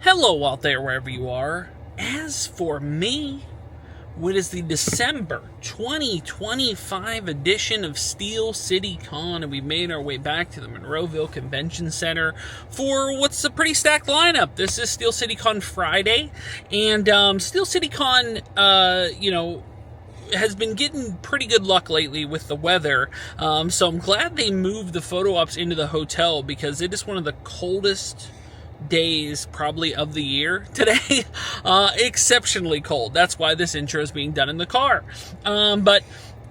Hello out there, wherever you are. As for me, what is the December 2025 edition of SteelCityCon, and we've made our way back to the Monroeville Convention Center for what's a pretty stacked lineup. This is SteelCityCon Friday, and SteelCityCon, has been getting pretty good luck lately with the weather, so I'm glad they moved the photo ops into the hotel because it is one of the coldest days probably of the year today. Exceptionally cold. That's why this intro is being done in the car. But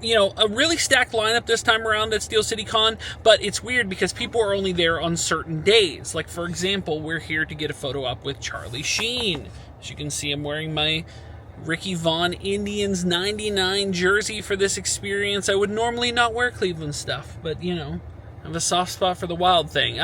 a really stacked lineup this time around at SteelCityCon, but it's weird because people are only there on certain days. Like, for example, we're here to get a photo op with Charlie Sheen. As you can see, I'm wearing my Ricky Vaughn Indians 99 jersey for this experience. I would normally not wear Cleveland stuff, but, I have a soft spot for the Wild thing.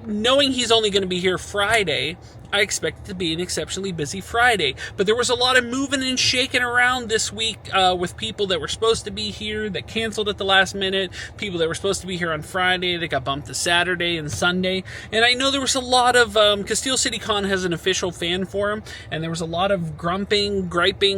Knowing he's only going to be here Friday, I expect it to be an exceptionally busy Friday. But there was a lot of moving and shaking around this week with people that were supposed to be here that canceled at the last minute, people that were supposed to be here on Friday that got bumped to Saturday and Sunday. And I know there was a lot of, because SteelCityCon has an official fan forum, and there was a lot of griping,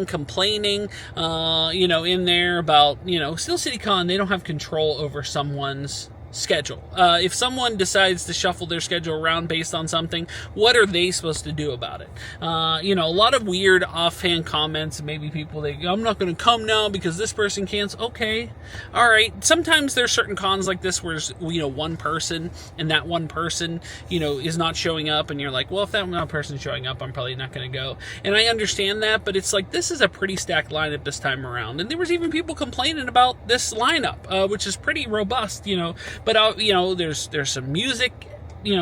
complaining, in there about, SteelCityCon, they don't have control over someone's schedule. If someone decides to shuffle their schedule around based on something, what are they supposed to do about it? A lot of weird offhand comments. Maybe people, I'm not going to come now because this person can't. Okay, all right. Sometimes there's certain cons like this where one person, and that one person is not showing up, and you're like, well, if that one person's showing up, I'm probably not going to go. And I understand that, but it's like, this is a pretty stacked lineup this time around, and there was even people complaining about this lineup, which is pretty robust. But, there's some music,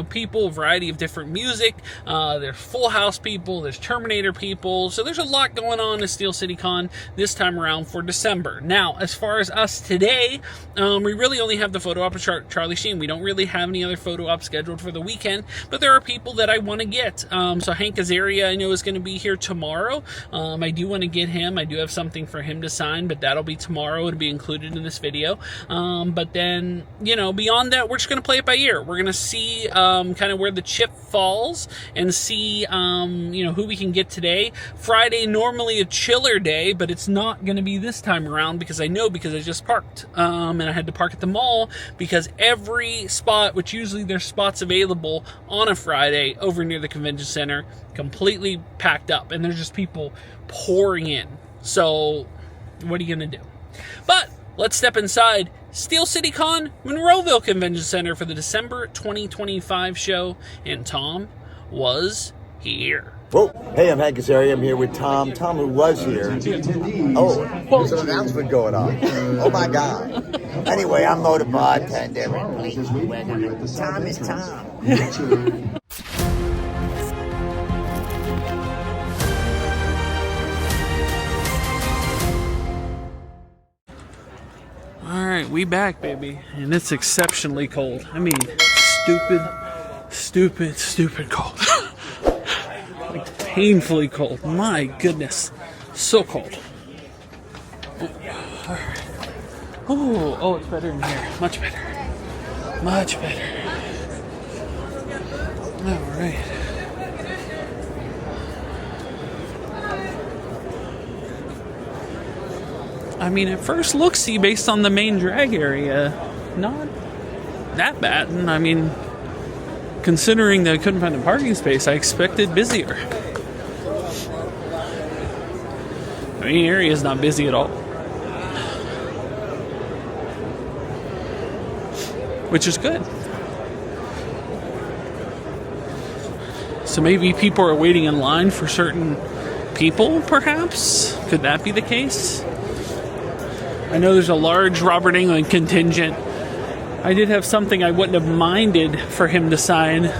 people, a variety of different music. There's Full House people, there's Terminator people. So there's a lot going on at SteelCityCon this time around for December. Now, as far as us today, we really only have the photo op of Charlie Sheen. We don't really have any other photo ops scheduled for the weekend, but there are people that I want to get. So Hank Azaria, I know, is going to be here tomorrow. I do want to get him. I do have something for him to sign, but that'll be tomorrow. It'll be included in this video. But then, beyond that, we're just going to play it by ear. We're going to see kind of where the chip falls and see, who we can get today. Friday, normally a chiller day, but it's not going to be this time around because I just parked. And I had to park at the mall because every spot, which usually there's spots available on a Friday over near the convention center, completely packed up. And there's just people pouring in. So what are you going to do? But let's step inside SteelCityCon, Monroeville Convention Center for the December 2025 show, and Tom was here. Whoa. Hey, I'm Hank Azaria. I'm here with Tom. Tom, who was here. Oh, there's an announcement going on. Oh, my God. Anyway, I'm Mo the bartender. Tom is Tom. Alright, we back, baby. And it's exceptionally cold. I mean, stupid cold. Like, painfully cold. My goodness. So cold. Oh, it's better in here. Much better. Alright. I mean, at first look-see, based on the main drag area, not that bad. And I mean, considering that I couldn't find a parking space, I expected busier. The main area is not busy at all, which is good. So maybe people are waiting in line for certain people, perhaps? Could that be the case? I know there's a large Robert Englund contingent. I did have something I wouldn't have minded for him to sign,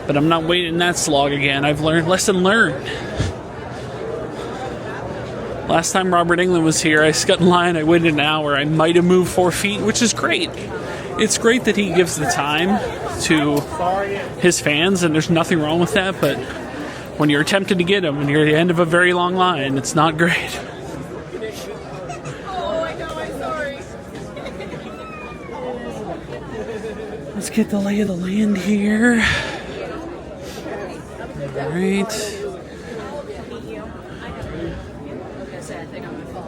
but I'm not waiting that slog again. I've learned, lesson learned. Last time Robert Englund was here, I got in line, I waited an hour. I might have moved 4 feet, which is great. It's great that he gives the time to his fans, and there's nothing wrong with that, but when you're attempting to get him and you're at the end of a very long line, it's not great. Let's get the lay of the land here. Alright.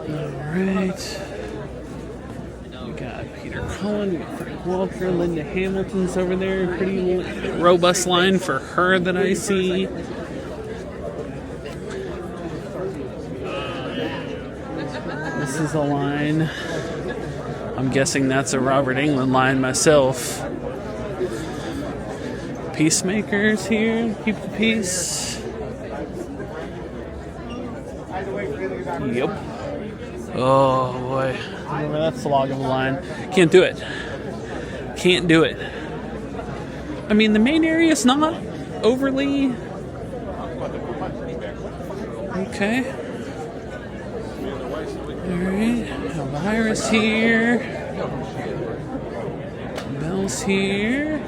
Alright. We got Peter Cullen, we got Frank Walker, Linda Hamilton's over there. Pretty robust line for her that I see. This is a line. I'm guessing that's a Robert Englund line myself. Peacemakers here, keep the peace. Yep. Oh boy. That's the log of a line. Can't do it. Can't do it. I mean, the main area is not overly. Okay. Alright. Elvira's here. Bell's here.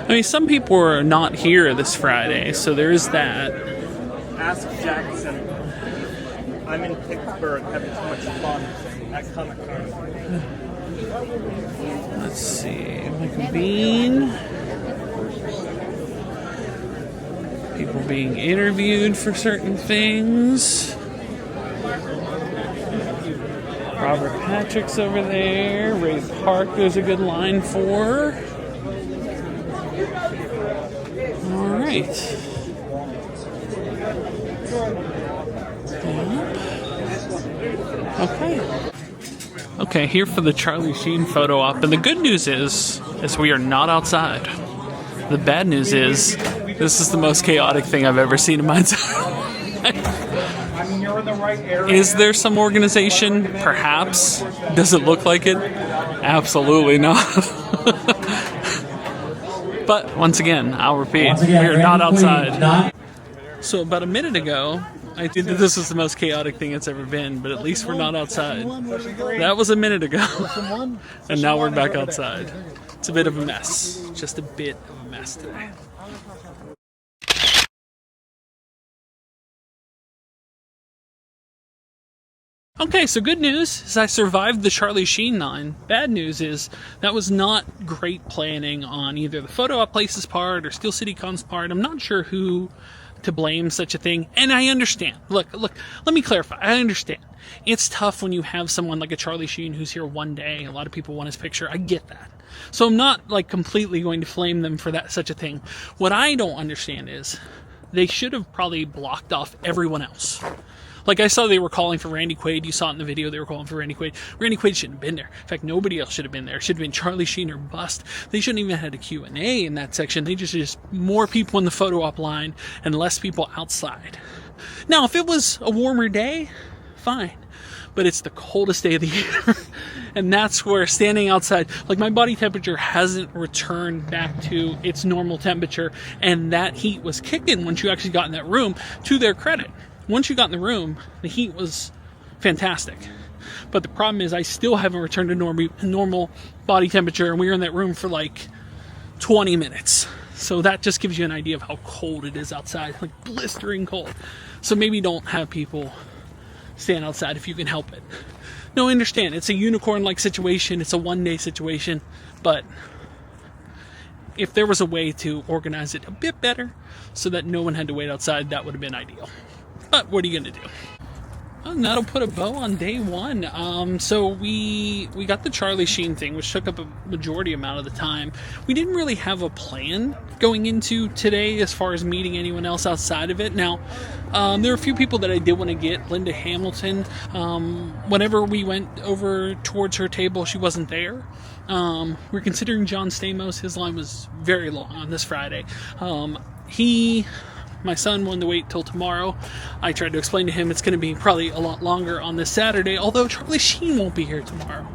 I mean, some people are not here this Friday, so there's that. Ask Jackson. I'm in Pittsburgh having so much fun at comicon. Let's see. Michael Bean. People being interviewed for certain things. Robert Patrick's over there. Ray Park, there's a good line for. Alright. Okay. Okay, here for the Charlie Sheen photo op. And the good news is we are not outside. The bad news is this is the most chaotic thing I've ever seen in my entire life. You're in the right area. Is there some organization? Perhaps. Does it look like it? Absolutely not. But once again, I'll repeat, we are not outside. So about a minute ago, I think that this was the most chaotic thing it's ever been, but at least we're not outside. That was a minute ago. And now we're back outside. It's a bit of a mess. Just a bit of a mess today. Okay, so good news is I survived the Charlie Sheen line. Bad news is that was not great planning on either the Photo Op Place's part or steelcitycon's part. I'm not sure who to blame such a thing, and I understand. Look, let me clarify. I understand. It's tough when you have someone like a Charlie Sheen who's here one day. A lot of people want his picture. I get that. So I'm not like completely going to flame them for that such a thing. What I don't understand is they should have probably blocked off everyone else. Like, I saw they were calling for Randy Quaid. You saw it in the video, they were calling for Randy Quaid. Randy Quaid shouldn't have been there. In fact, nobody else should have been there. It should have been Charlie Sheen or bust. They shouldn't even have had a Q&A in that section. They just more people in the photo op line and less people outside. Now, if it was a warmer day, fine. But it's the coldest day of the year. And that's where standing outside, like, my body temperature hasn't returned back to its normal temperature. And that heat was kicking once you actually got in that room, to their credit. Once you got in the room, the heat was fantastic. But the problem is I still haven't returned to normal body temperature, and we were in that room for like 20 minutes. So that just gives you an idea of how cold it is outside, like blistering cold. So maybe don't have people stand outside if you can help it. No, I understand. It's a unicorn-like situation. It's a one-day situation. But if there was a way to organize it a bit better so that no one had to wait outside, that would have been ideal. But what are you going to do? And that'll put a bow on day one. So we got the Charlie Sheen thing, which took up a majority amount of the time. We didn't really have a plan going into today as far as meeting anyone else outside of it. Now, there are a few people that I did want to get. Linda Hamilton, whenever we went over towards her table, she wasn't there. We're considering John Stamos. His line was very long on this Friday. My son wanted to wait till tomorrow. I tried to explain to him it's going to be probably a lot longer on this Saturday, although Charlie Sheen won't be here tomorrow.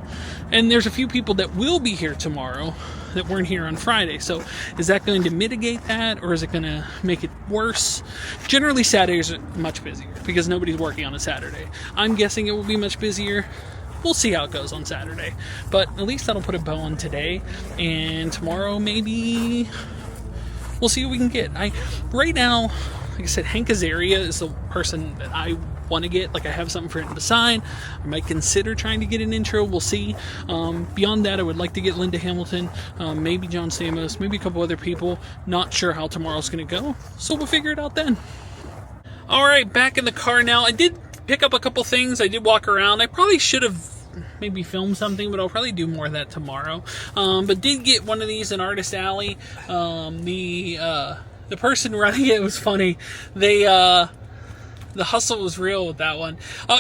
And there's a few people that will be here tomorrow that weren't here on Friday. So is that going to mitigate that, or is it going to make it worse? Generally, Saturdays are much busier because nobody's working on a Saturday. I'm guessing it will be much busier. We'll see how it goes on Saturday. But at least that'll put a bow on today. And tomorrow, maybe we'll see what we can get. Right now, like I said, Hank Azaria is the person that I want to get. Like, I have something for him to sign. I might consider trying to get an intro. We'll see. Beyond that, I would like to get Linda Hamilton, maybe John Stamos, maybe a couple other people. Not sure how tomorrow's going to go, so we'll figure it out then. All right, back in the car now. I did pick up a couple things. I did walk around. I probably should have maybe film something, but I'll probably do more of that tomorrow. But did get one of these in Artist Alley. The person running it was funny. The hustle was real with that one.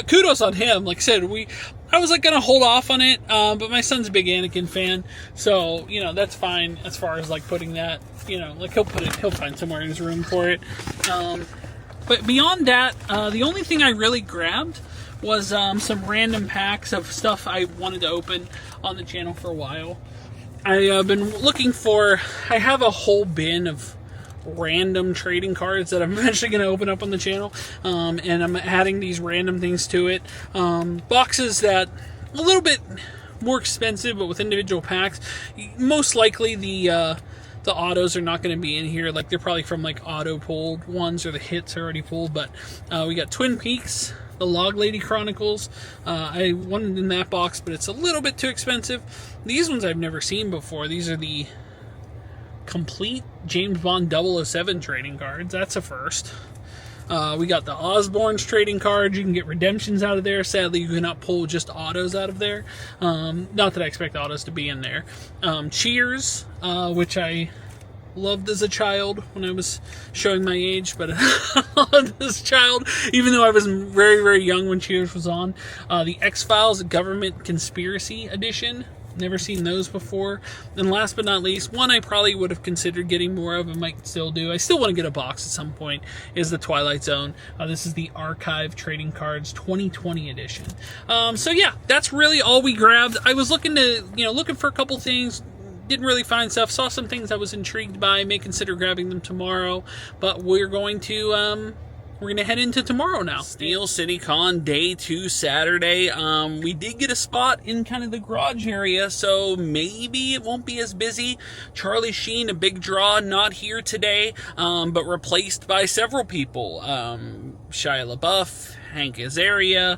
Kudos on him. Like I said, I was like gonna hold off on it, but my son's a big Anakin fan, so that's fine as far as like putting that. Like he'll find somewhere in his room for it. But beyond that, the only thing I really grabbed was some random packs of stuff I wanted to open on the channel for a while. I've been looking for... I have a whole bin of random trading cards that I'm eventually going to open up on the channel. And I'm adding these random things to it. Boxes that a little bit more expensive, but with individual packs. Most likely the autos are not going to be in here. Like, they're probably from like auto pulled ones, or the hits are already pulled. But we got Twin Peaks, the Log Lady Chronicles. I wanted in that box, but it's a little bit too expensive. These ones I've never seen before. These are the complete James Bond 007 trading cards. That's a first. We got the Osborne's trading cards. You can get redemptions out of there. Sadly, you cannot pull just autos out of there. Not that I expect autos to be in there. Cheers, which I loved as a child when I was showing my age, but I loved as a child, even though I was very, very young when Cheers was on. The X-Files Government Conspiracy Edition. Never seen those before. And last but not least, one I probably would have considered getting more of, and might still do. I still want to get a box at some point, is the Twilight Zone. This is the Archive Trading Cards 2020 edition. So yeah, that's really all we grabbed. I was looking for a couple things. Didn't really find stuff. Saw some things I was intrigued by. May consider grabbing them tomorrow. But we're going to head into tomorrow now. SteelCityCon Day 2 Saturday. We did get a spot in kind of the garage area, so maybe it won't be as busy. Charlie Sheen, a big draw, not here today, but replaced by several people. Shia LeBeouf, Hank Azaria,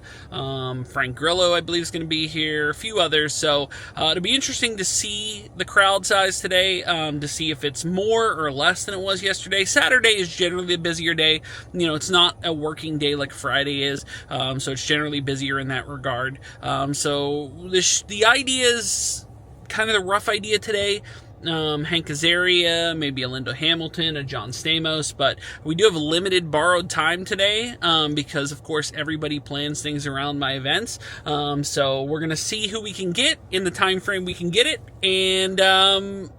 Frank Grillo, I believe, is going to be here, a few others. So it'll be interesting to see the crowd size today, to see if it's more or less than it was yesterday. Saturday is generally a busier day. It's not a working day like Friday is, so it's generally busier in that regard. So the idea is kind of the rough idea today. Hank Azaria, maybe a Linda Hamilton, a John Stamos, but we do have limited borrowed time today, because of course everybody plans things around my events. So we're gonna see who we can get in the time frame we can get it, and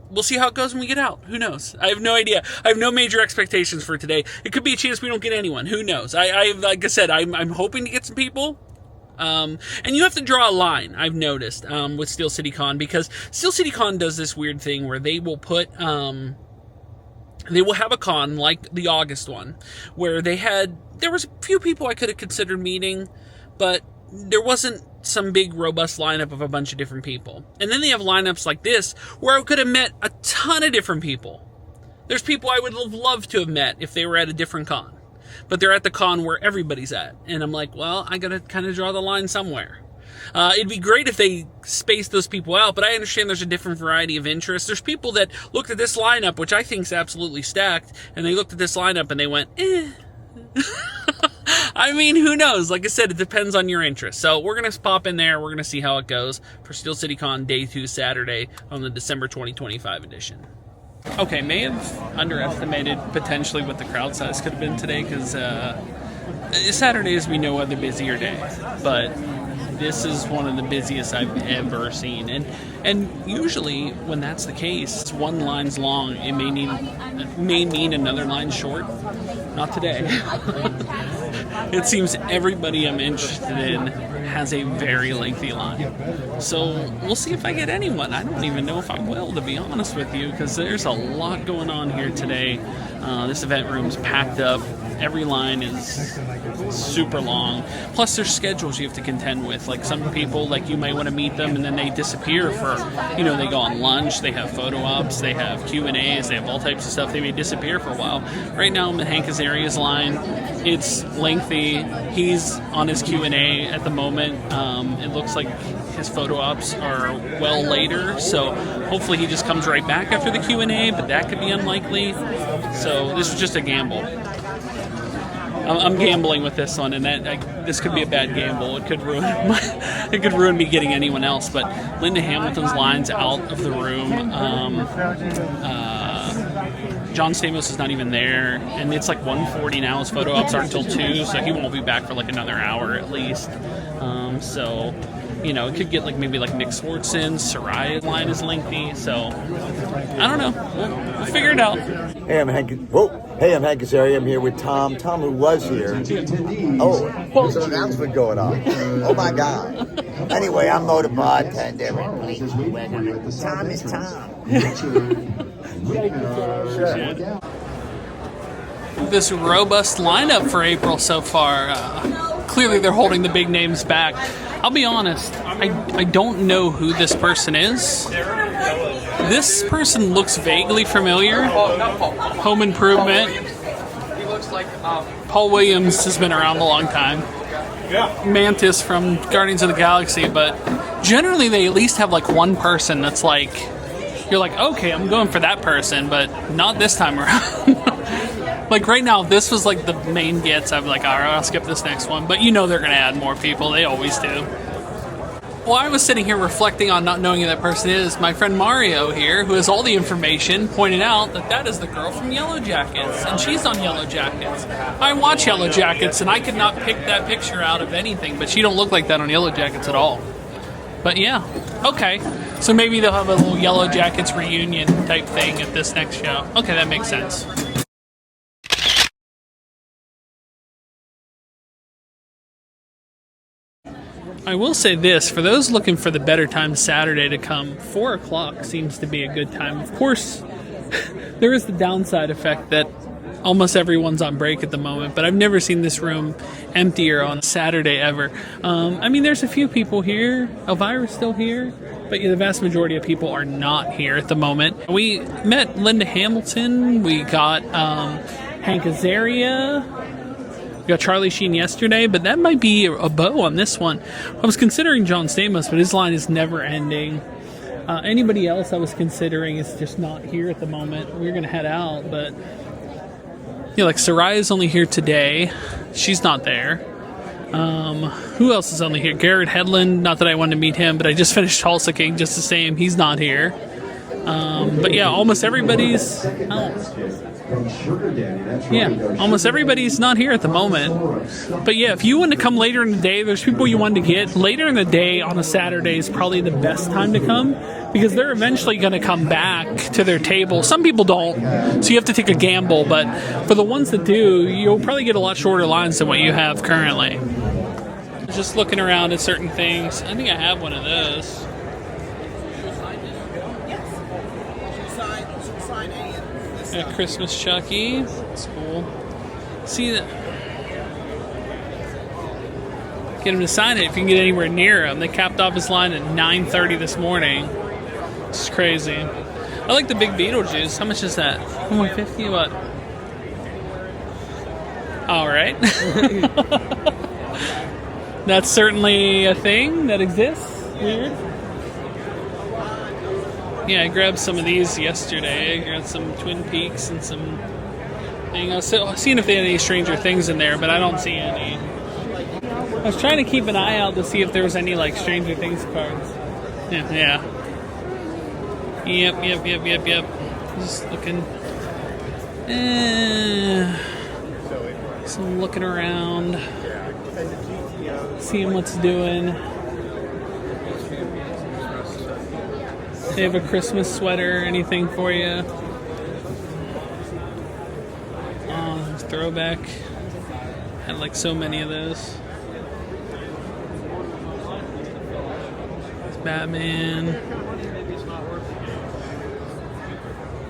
we'll see how it goes when we get out. Who knows? I have no idea. I have no major expectations for today. It could be a chance we don't get anyone. Who knows? Like I said, I'm hoping to get some people. And you have to draw a line, I've noticed, with SteelCityCon, because SteelCityCon does this weird thing where they will put, they will have a con like the August one, where there was a few people I could have considered meeting, but there wasn't some big robust lineup of a bunch of different people. And then they have lineups like this, where I could have met a ton of different people. There's people I would have loved to have met if they were at a different con. But they're at the con where everybody's at. And I'm like, well, I gotta kind of draw the line somewhere. It'd be great if they spaced those people out, but I understand there's a different variety of interests. There's people that looked at this lineup, which I think is absolutely stacked, and they looked at this lineup and they went, eh. I mean, who knows? Like I said, it depends on your interest. So we're going to pop in there. We're going to see how it goes for SteelCityCon Day 2 Saturday on the December 2025 edition. Okay, may have underestimated potentially what the crowd size could have been today, because Saturday, as we know, are the busier day. But this is one of the busiest I've ever seen. And usually, when that's the case, one line's long. It may mean another line short. Not today. It seems everybody I'm interested in has a very lengthy line. So we'll see if I get anyone. I don't even know if I will, to be honest with you, because there's a lot going on here today. This event room's packed up, Every line is super long. Plus, there's schedules you have to contend with. Like some people, like you might want to meet them and then they disappear for, you know, they go on lunch, they have photo ops, they have Q&As, they have all types of stuff. They may disappear for a while. Right now, I'm in Hank Azaria's line. It's lengthy. He's on his Q&A at the moment. It looks like his photo ops are well later, so hopefully he just comes right back after the Q&A, but that could be unlikely. So this was just a gamble. I'm gambling with this one, and this could be a bad gamble. It could ruin me getting anyone else. But Linda Hamilton's line's out of the room. John Stamos is not even there, and it's like 1:40 now. His photo ops aren't until 2, so he won't be back for like another hour at least. So, you know, it could get like maybe like Nick Swartzen's Saraya's line is lengthy, so I don't know. We'll figure it out. Hey, I'm Hank. Hey, I'm Hank Azaria. I'm here with Tom. Tom, who was here. Oh, there's an announcement going on. Oh my God. Anyway, I'm Motor Bartender. Tom is Tom. This robust lineup for April so far. Clearly, they're holding the big names back. I'll be honest, I don't know who this person is. This person looks vaguely familiar. Home Improvement. He looks like Paul Williams has been around a long time. Mantis from Guardians of the Galaxy, but generally they at least have like one person that's like, you're like, okay, I'm going for that person, but not this time around. Like right now, if this was like the main gets, I'd be like, all right, I'll skip this next one. But you know they're going to add more people. They always do. While I was sitting here reflecting on not knowing who that person is, my friend Mario here, who has all the information, pointed out that that is the girl from Yellow Jackets, and she's on Yellow Jackets. I watch Yellow Jackets, and I could not pick that picture out of anything, but she don't look like that on Yellow Jackets at all. But yeah, okay. So maybe they'll have a little Yellow Jackets reunion type thing at this next show. Okay, that makes sense. I will say this, for those looking for the better time Saturday to come, 4 o'clock seems to be a good time. Of course, there is the downside effect that almost everyone's on break at the moment, but I've never seen this room emptier on Saturday ever. I mean, there's a few people here. Elvira's still here, but the vast majority of people are not here at the moment. We met Linda Hamilton. We got Hank Azaria. We got Charlie Sheen yesterday, but that might be a bow on this one. I was considering John Stamos, but his line is never ending. Anybody else I was considering is just not here at the moment. We're going to head out, but yeah, like Saraya's only here today. She's not there. Who else is only here? Garrett Hedlund, not that I wanted to meet him, but I just finished Tulsa King just the same. He's not here. But yeah, almost everybody's... almost everybody's not here at the moment. But yeah, if you want to come later in the day, there's people you want to get. Later in the day on a Saturday is probably the best time to come because they're eventually going to come back to their table. Some people don't, so you have to take a gamble. But for the ones that do, you'll probably get a lot shorter lines than what you have currently. Just looking around at certain things. I think I have one of those. Yeah, Christmas Chucky. That's cool. See that? Get him to sign it if you can get anywhere near him. They capped off his line at 9:30 this morning. It's crazy. I like the big Beetlejuice. How much is that? $150? What? All right. That's certainly a thing that exists. Weird. Yeah, I grabbed some of these yesterday. I grabbed some Twin Peaks and some thing. I was seeing if they had any Stranger Things in there, but I don't see any. I was trying to keep an eye out to see if there was any like Stranger Things cards. Yeah. Yep. Just looking. So I'm looking around, seeing what's doing. They have a Christmas sweater, anything for you? Oh, throwback. Had like so many of those. It's Batman.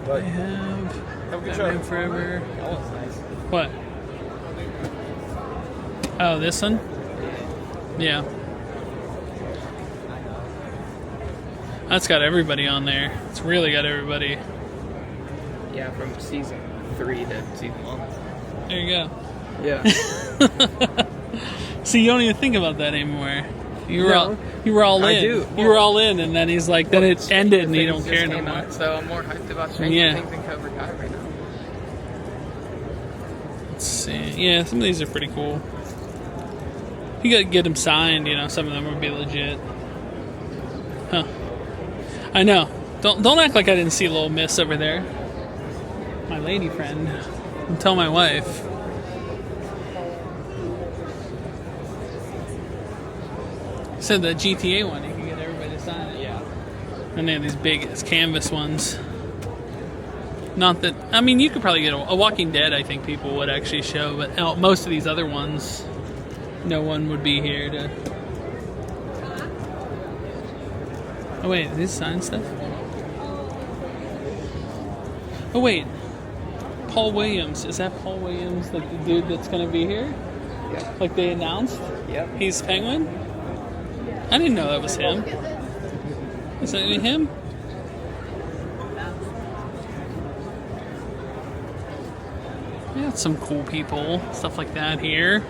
I have Batman Forever. What? Oh, this one? Yeah. That's got everybody on there. It's really got everybody. Yeah, from season 3 to season 1. There you go. Yeah. See, you don't even think about that anymore. You were No. all in. I do. You were all in, and then he's like, then it ended, and you don't care no anymore. So I'm more hyped about Stranger Yeah. Things and Cobra Kai right now. Let's see. Yeah, some of these are pretty cool. You gotta get them signed, you know, some of them would be legit. Huh. I know. Don't act like I didn't see Little Miss over there. My lady friend. Don't tell my wife. Said the GTA one, you can get everybody to sign it. Yeah. And they have these big canvas ones. Not that, I mean, you could probably get a Walking Dead, I think people would actually show, but most of these other ones, no one would be here to. Oh, wait, is this signed stuff? Oh, wait. Paul Williams. Is that Paul Williams, like the dude that's going to be here? Yeah. Like they announced? Yep. He's Penguin? I didn't know that was him. Is that him? We got some cool people, stuff like that here.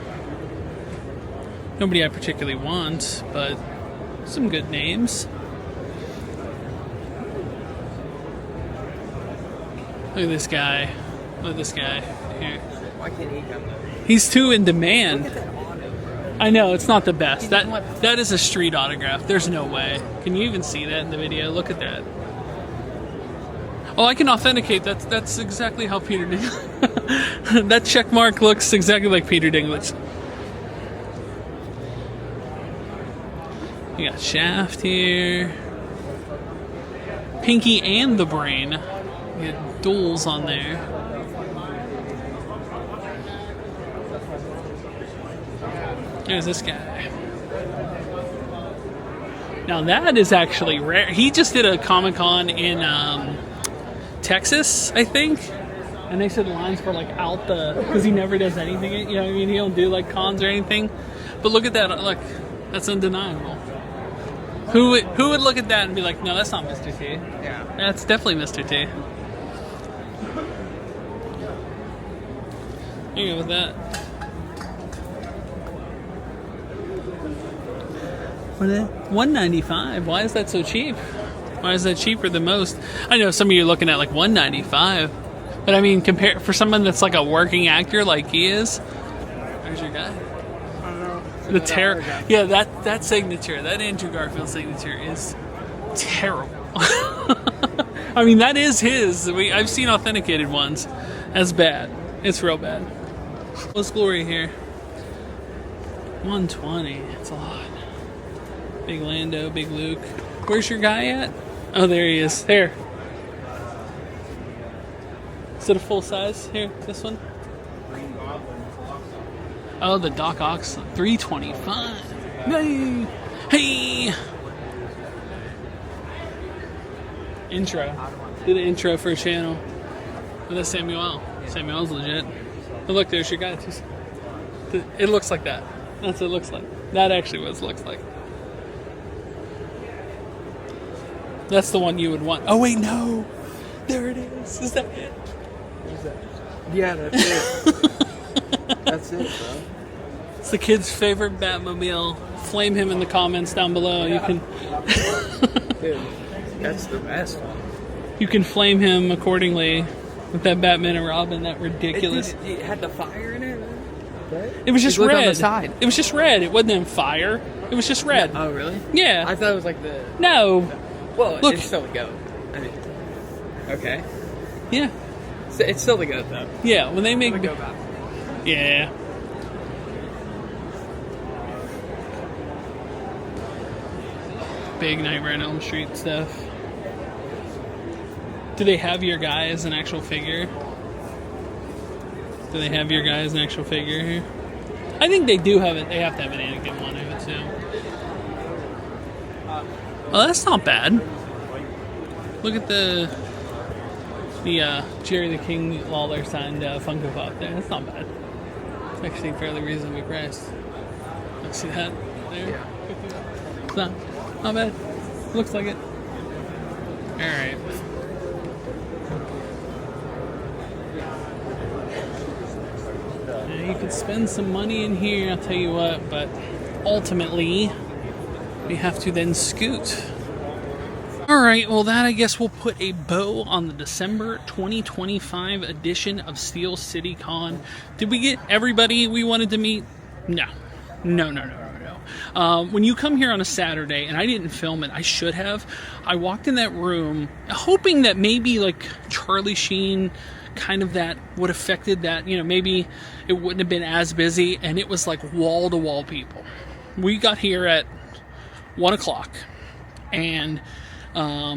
Nobody I particularly want, but some good names. Look at this guy. Look at this guy here. Why can't he come though? He's too in demand. Look at that auto, bro. I know, it's not the best. He doesn't want- That is a street autograph. There's no way. Can you even see that in the video? Look at that. Oh, I can authenticate. That's exactly how Peter Dinklage. That check mark looks exactly like Peter Dinklage. You got Shaft here. Pinky and the Brain. You got duels on there. There's this guy. Now that is actually rare. He just did a Comic-Con in Texas, I think. And they said lines for like out the, because he never does anything. You know what I mean? He don't do like cons or anything. But look at that. Look, that's undeniable. Who would look at that and be like, no, that's not Mr. T. Yeah. That's definitely Mr. T. There you go with that. What is it? $195. Why is that so cheap? Why is that cheaper than most? I know some of you are looking at like $195, but I mean, compare for someone that's like a working actor like he is. There's your guy. I don't know. The terror. Yeah, that signature, that Andrew Garfield signature is terrible. I mean, that is his. I've seen authenticated ones. That's bad. It's real bad. What's Glory here? 120. It's a lot. Big Lando, Big Luke. Where's your guy at? Oh, there he is. There. Is it a full size? Here, this one. Oh, the Doc Ock, 325. Hey, hey. Intro. Did an intro for a channel. Oh, that's Samuel. Samuel's legit. But look, there's your guy. It looks like that. That's what it looks like. That actually what it looks like. That's the one you would want. Oh wait, no. There it is. Is that it? What's that? Yeah, that's it. That's it, bro. It's the kid's favorite Batmobile. Flame him in the comments down below. You can Dude, that's the best one. you can flame him accordingly with that Batman and Robin. That ridiculous. It had the fire in it, right? It was just Look red. on the side. It was just red. It wasn't in fire. It was just red. Oh, really? Yeah. I thought it was like the... No. Well, Look. it's still the goat. I mean, okay. Yeah. It's still the goat, though. Yeah. When they make. The goat back. Yeah. Big Nightmare on Elm Street stuff. Do they have your guy as an actual figure? Do they have your guy as an actual figure here? I think they do have it. They have to have an Anakin one of it too. Oh, that's not bad. Look at the Jerry the King Lawler signed Funko Pop there. That's not bad. It's actually fairly reasonably priced. See that there? Yeah. It's not bad. Looks like it. Alright. You could spend some money in here, I'll tell you what, but ultimately, we have to then scoot. Alright, well that I guess will put a bow on the December 2025 edition of steelcitycon. Did we get everybody we wanted to meet? No. No. When you come here on a Saturday, and I didn't film it, I should have, I walked in that room hoping that maybe like Charlie Sheen, kind of that would have affected that, you know, maybe it wouldn't have been as busy, and it was like wall-to-wall people. We got here at 1 o'clock, and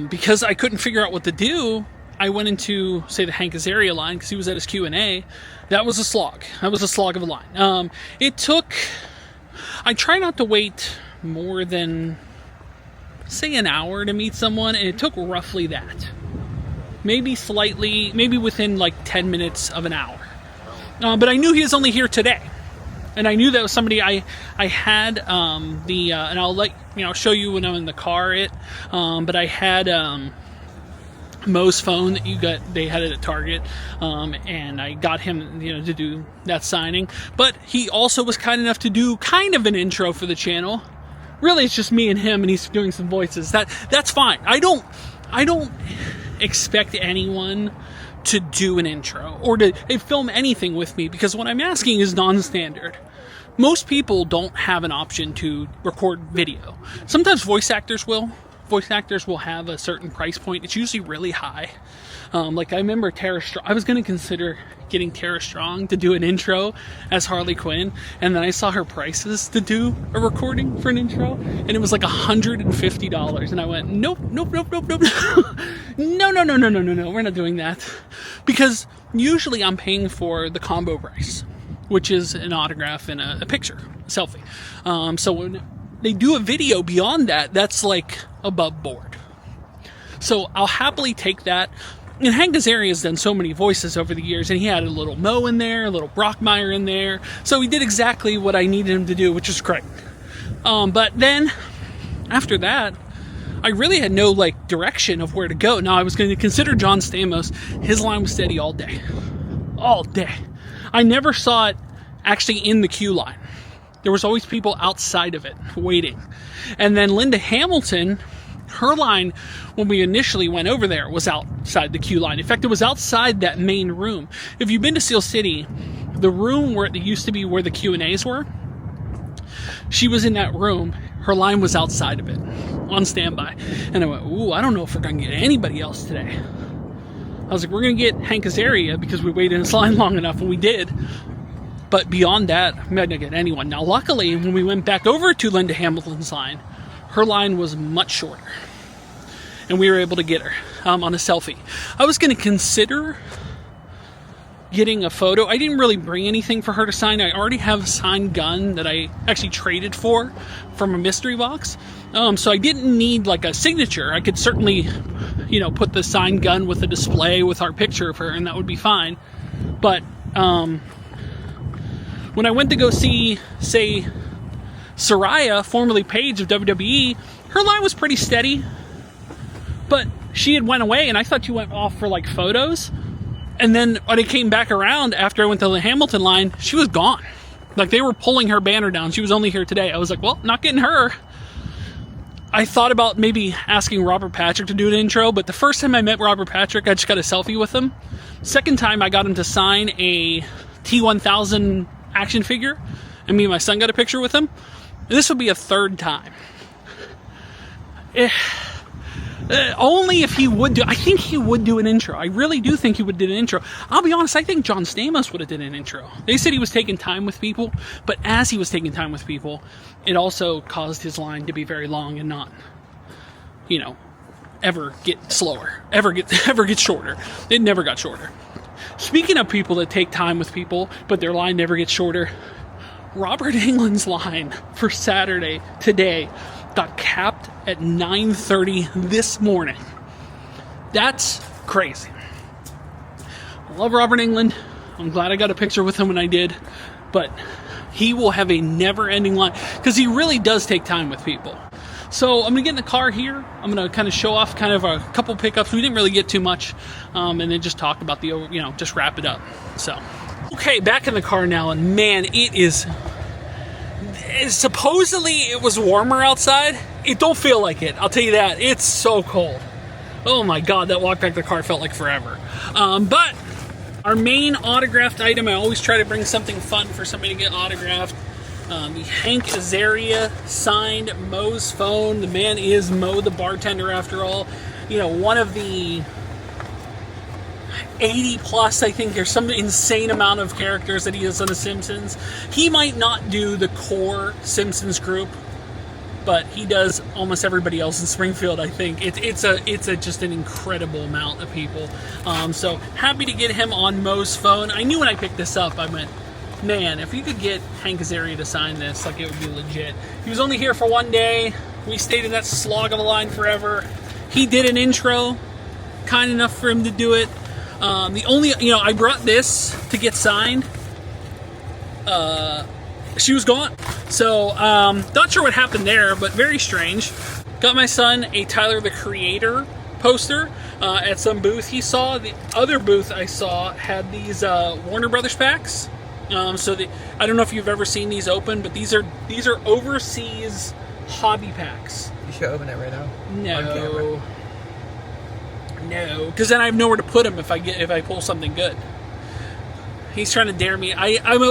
because I couldn't figure out what to do, I went into, say, the Hank Azaria line, because he was at his Q&A. That was a slog. That was a slog of a line. It took... I try not to wait more than, say, an hour to meet someone, and it took roughly that. Maybe slightly, maybe within like 10 minutes of an hour. But I knew he was only here today. And I knew that was somebody I had and I'll I'll show you when I'm in the car but I had Mo's phone that they had it at Target, and I got him, to do that signing. But he also was kind enough to do kind of an intro for the channel. Really, it's just me and him, and he's doing some voices. That's fine. I don't expect anyone to do an intro or to film anything with me, because what I'm asking is non-standard. Most people don't have an option to record video. Sometimes voice actors will. Voice actors will have a certain price point. It's usually really high. Like I remember Tara Strong. I was going to consider getting Tara Strong to do an intro as Harley Quinn, and then I saw her prices to do a recording for an intro, and it was like $150, and I went, nope. No, we're not doing that, because usually I'm paying for the combo price, which is an autograph and a picture, a selfie. So when they do a video beyond that, that's like above board. So I'll happily take that. And Hank Azaria has done so many voices over the years, and he had a little Mo in there, a little Brockmeyer in there. So he did exactly what I needed him to do, which is great. But then, after that, I really had no direction of where to go. Now, I was going to consider John Stamos. His line was steady all day. All day. I never saw it actually in the queue line. There was always people outside of it, waiting. And then Linda Hamilton, her line, when we initially went over there, was outside the queue line. In fact, it was outside that main room. If you've been to Steel City, the room where it used to be where the Q&As were, she was in that room. Her line was outside of it, on standby. And I went, ooh, I don't know if we're going to get anybody else today. I was like, we're going to get Hank Azaria because we waited in this line long enough, and we did. But beyond that, we didn't get anyone. Now, luckily, when we went back over to Linda Hamilton's line, her line was much shorter. And we were able to get her on a selfie. I was going to consider getting a photo. I didn't really bring anything for her to sign. I already have a signed gun that I actually traded for from a mystery box. So I didn't need a signature. I could certainly, put the signed gun with a display with our picture of her, and that would be fine. But when I went to go see, say, Saraya, formerly Paige of WWE, her line was pretty steady. But she had went away, and I thought she went off for photos. And then when I came back around after I went to the Hamilton line, she was gone. They were pulling her banner down. She was only here today. I was like, well, not getting her. I thought about maybe asking Robert Patrick to do an intro, but the first time I met Robert Patrick, I just got a selfie with him. Second time, I got him to sign a T-1000 action figure, and me and my son got a picture with him. And this would be a third time. Only if he would do. I think he would do an intro. I really do think he would do an intro. I'll be honest, I think John Stamos would have did an intro. They said he was taking time with people, but as he was taking time with people, it also caused his line to be very long and not, ever get slower, ever get shorter. It never got shorter. Speaking of people that take time with people, but their line never gets shorter, Robert Englund's line for Saturday, today, got capped at 9:30 this morning. That's crazy. I love Robert Englund. I'm glad I got a picture with him when I did, but He will have a never-ending line because he really does take time with people. So I'm going to get in the car here. I'm going to kind of show off kind of a couple pickups. We didn't really get too much. And then just talk about the, you know, just wrap it up. So, okay, back in the car now. And man, it is... Supposedly it was warmer outside. It don't feel like it. I'll tell you that. It's so cold. Oh my God, that walk back to the car felt like forever. But our main autographed item, I always try to bring something fun for somebody to get autographed. The Hank Azaria signed Moe's phone. The man is Moe the bartender after all. You know, one of the 80 plus, I think there's some insane amount of characters that he has on The Simpsons. He might not do the core Simpsons group, but he does almost everybody else in Springfield, I think. It's just an incredible amount of people. So happy to get him on Moe's phone. I knew when I picked this up, I went, man, if you could get Hank Azaria to sign this, like, it would be legit. He was only here for one day. We stayed in that slog of a line forever. He did an intro, kind enough for him to do it. The only, you know, I brought this to get signed. She was gone. So, not sure what happened there, but very strange. Got my son a Tyler the Creator poster at some booth he saw. The other booth I saw had these Warner Brothers packs. I don't know if you've ever seen these open, but these are overseas hobby packs. You should open it right now. No, because then I have nowhere to put them if I pull something good. He's trying to dare me.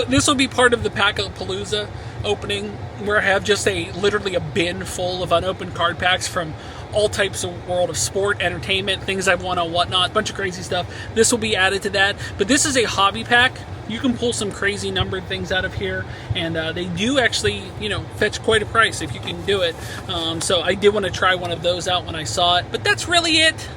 This will be part of the Pack-a-Palooza opening, where I have just literally a bin full of unopened card packs from all types of world of sport, entertainment, things I've won on whatnot, bunch of crazy stuff. This will be added to that. But this is a hobby pack. You can pull some crazy numbered things out of here, and they do actually, you know, fetch quite a price if you can do it. So I did want to try one of those out when I saw it. But that's really it.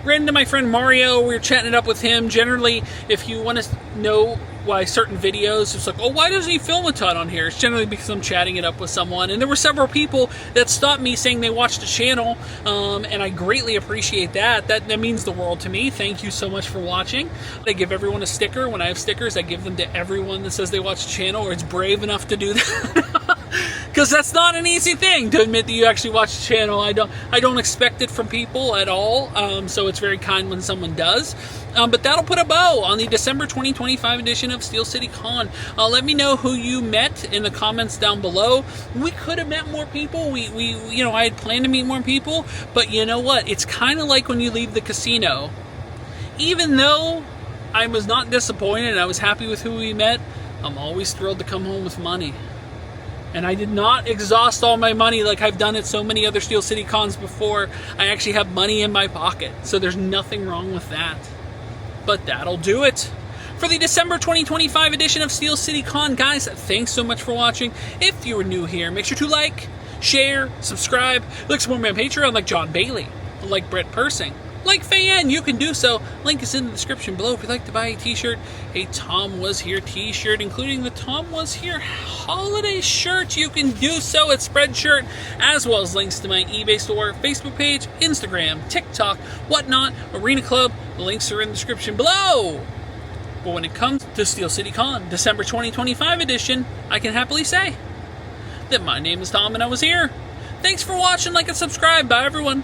Ran into my friend Mario. We were chatting it up with him. Generally, if you want to know why certain videos, it's like, oh, why doesn't he film a ton on here? It's generally because I'm chatting it up with someone. And there were several people that stopped me saying they watched the channel, and I greatly appreciate that. That means the world to me. Thank you so much for watching. I give everyone a sticker. When I have stickers, I give them to everyone that says they watch the channel or is brave enough to do that. Because that's not an easy thing to admit that you actually watch the channel. I don't expect it from people at all, so it's very kind when someone does. But that'll put a bow on the December 2025 edition of SteelCityCon. Let me know who you met in the comments down below. We could have met more people. You know, I had planned to meet more people, but you know what? It's kind of like when you leave the casino. Even though I was not disappointed and I was happy with who we met, I'm always thrilled to come home with money. And I did not exhaust all my money like I've done at so many other Steel City Cons before. I actually have money in my pocket, so there's nothing wrong with that. But that'll do it for the December 2025 edition of Steel City Con. Guys, thanks so much for watching. If you are new here, make sure to like, share, subscribe. Look some more on Patreon like John Bailey, like Brett Persing, like Fayen. You can do so. Link is in the description below if you'd like to buy a t-shirt, a Tom Was Here t-shirt, including the Tom Was Here holiday shirt. You can do so at Spreadshirt, as well as links to my eBay store, Facebook page, Instagram, TikTok, whatnot, Arena Club. The links are in the description below. But when it comes to Steel City Con, December 2025 edition, I can happily say that my name is Tom and I was here. Thanks for watching, like and subscribe. Bye, everyone.